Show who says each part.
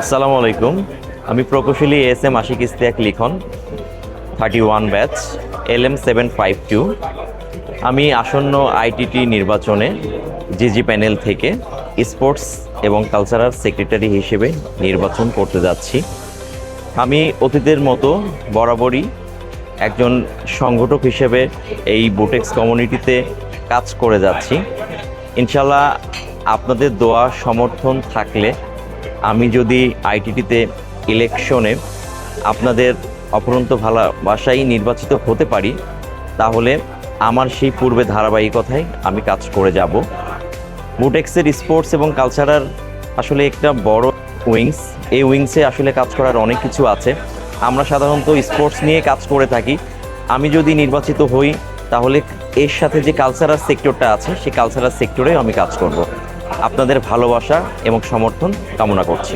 Speaker 1: আসসালামু আলাইকুম। আমি প্রকৌশলী এস এম আশিক ইস্তিয়াক লিখন 31 ব্যাচ LM752। আমি আসন্ন আইটিটি নির্বাচনে জিজি প্যানেল থেকে স্পোর্টস এবং কালচারাল সেক্রেটারি হিসেবে নির্বাচন করতে যাচ্ছি। আমি অতীতের মতো বরাবরই একজন সংগঠক হিসেবে এই বুটেক্স কমিউনিটিতে কাজ করে যাচ্ছি। ইনশাল্লাহ আপনাদের দোয়া সমর্থন থাকলে আমি যদি আইটিটিতে ইলেকশনে আপনাদের অপরন্ত ভালোবাসায় নির্বাচিত হতে পারি, তাহলে আমার সেই পূর্বে ধারাবাহিকতায় আমি কাজ করে যাব। বুটেক্সের স্পোর্টস এবং কালচারাল আসলে একটা বড় উইংস। এই উইংসে আসলে কাজ করার অনেক কিছু আছে। আমরা সাধারণত স্পোর্টস নিয়ে কাজ করে থাকি। আমি যদি নির্বাচিত হই, তাহলে এর সাথে যে কালচারাল সেক্টরটা আছে সেই কালচারাল সেক্টরে আমি কাজ করব। আপনাদের ভালোবাসা এবং সমর্থন কামনা করছি।